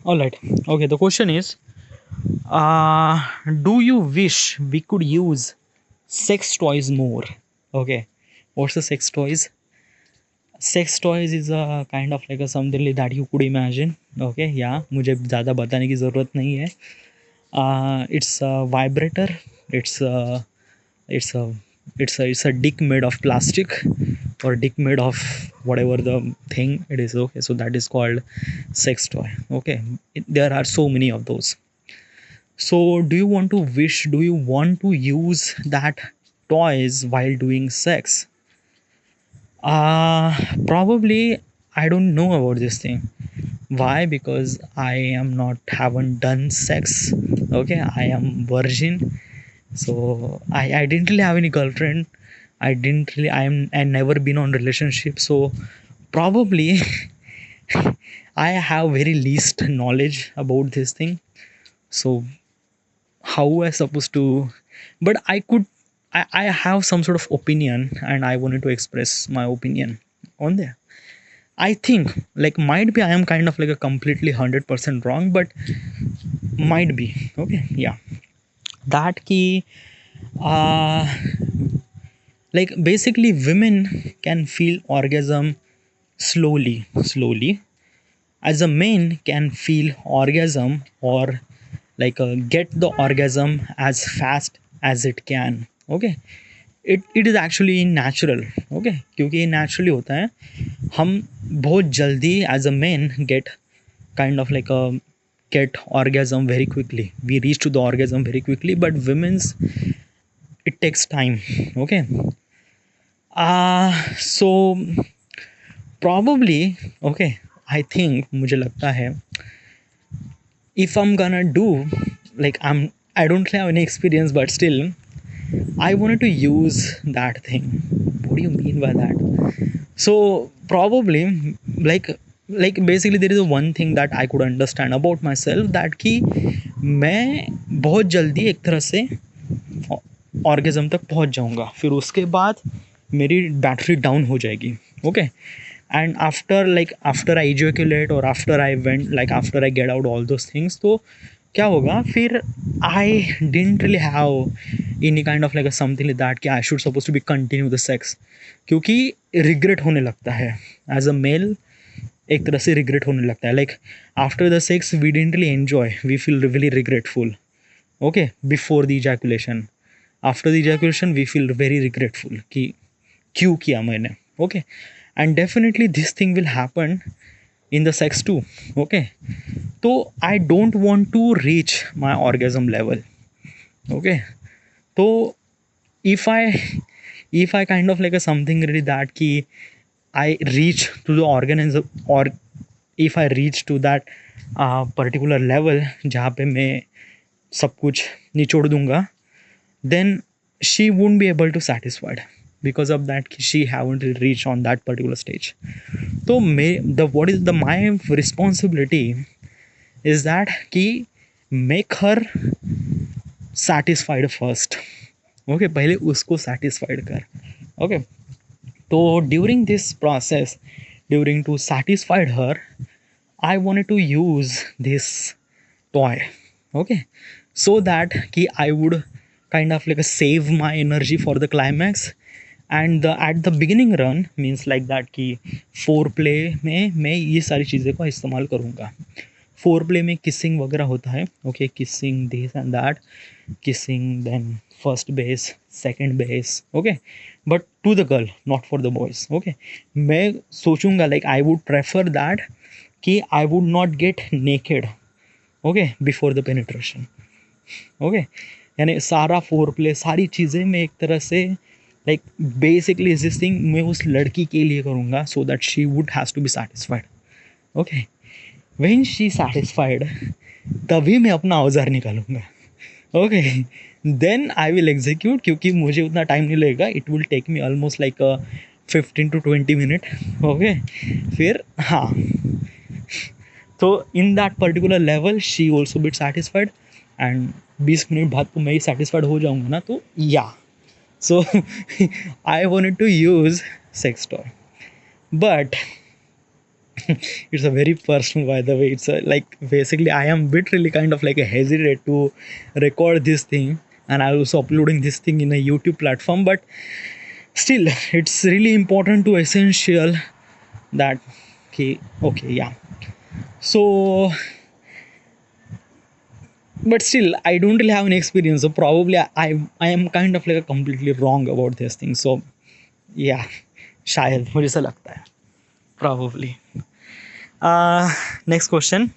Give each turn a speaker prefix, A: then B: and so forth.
A: All right. Okay. The question is, uh, do you wish we could use sex toys more? Okay. What's the sex toys? Sex toys is a kind of like a something like that you could imagine. Okay. Yeah. मुझे ज़्यादा बताने की ज़रूरत नहीं है. It's a vibrator. It's a it's a it's a dick made of plastic or dick made of whatever the thing it is. Okay, so that is called sex toy. Okay, there are so many of those. So do you want to use that toys while doing sex? uh Probably. I don't know about this thing. Why? Because I am not haven't done sex. Okay, I am virgin. So I didn't really have any girlfriend. I never been on relationship. So probably I have very least knowledge about this thing. So how I supposed to, but I could, I have some sort of opinion and I wanted to express my opinion on there. I think like might be I am kind of like a completely 100% wrong, but might be. Okay, yeah. That key, uh like basically women can feel orgasm slowly, as a man can feel orgasm or like get the orgasm as fast as it can. Okay, it is actually natural. Okay, क्योंकि ये naturally होता है. हम बहुत जल्दी as a man kind of like a get orgasm very quickly. We reach to the orgasm very quickly, but women's it takes time. Okay. So probably, okay, I think मुझे लगता है if I'm gonna do, like I don't have any experience, but still I wanted to use that thing. What do you mean by that? So probably, like basically there is one thing that I could understand about myself, that कि मैं बहुत जल्दी एक तरह से orgasm तक पहुंच जाऊंगा, फिर उसके बाद मेरी बैटरी डाउन हो जाएगी. Okay. And after I ejaculate और after I get out all those things, तो क्या होगा फिर? I didn't really have any kind of like something like that कि I should suppose to be continue the sex, क्योंकि regret होने लगता है एज अ मेल. एक तरह से रिग्रेट होने लगता है, like after the sex we didn't really enjoy, we feel really regretful. Okay, before the ejaculation. After the ejaculation we feel very regretful कि क्यों किया मैंने. Okay, and definitely this thing will happen in the sex too. Okay, so I don't want to reach my orgasm level. Okay, so if i if I kind of like a something really that ki I reach to the organism, or if I reach to that particular level जहाँ पे मैं सब कुछ निचोड़ दूंगा, then she won't be able to satisfied. Because of that she haven't reached on that particular stage. So may the what is the my responsibility is that कि make her satisfied first. Okay, पहले उसको satisfied कर. Okay, तो during this process, during to satisfied her, I wanted to use this toy. Okay, so that कि I would kind of like save my energy for the climax. And at the beginning run means like that कि four play में मैं ये सारी चीज़ें का इस्तेमाल करूँगा. फोर प्ले में किसिंग वगैरह होता है. Okay, kissing this and that, kissing then first base, second base. Okay, but to the girl, not for the boys. Okay, मैं सोचूंगा like I would prefer that कि I would not get naked. Okay, before the penetration. Okay, यानी सारा four play, सारी चीज़ें मैं एक तरह से लाइक बेसिकली दिस थिंग मैं उस लड़की के लिए करूँगा, so that she would has to be satisfied. Okay, when she satisfied तभी मैं अपना औजार निकालूंगा. Okay, then I will execute, क्योंकि मुझे उतना टाइम नहीं लगेगा. It will take me almost like 15 to 20 minute. Okay, फिर हाँ, तो in that particular level she also bit satisfied, and 20 minute बाद तो मैं ही सेटिस्फाइड हो जाऊँगा ना. तो या so I wanted to use sex toy, but it's a very personal, by the way. It's like basically I am literally kind of like a hesitate to record this thing, and I also uploading this thing in a YouTube platform. But still, it's really important to essential that okay, yeah. So, but still I don't really have any experience, so probably I am kind of like a completely wrong about this thing. So yeah, शायद मुझे ऐसा लगता है, probably. Next question.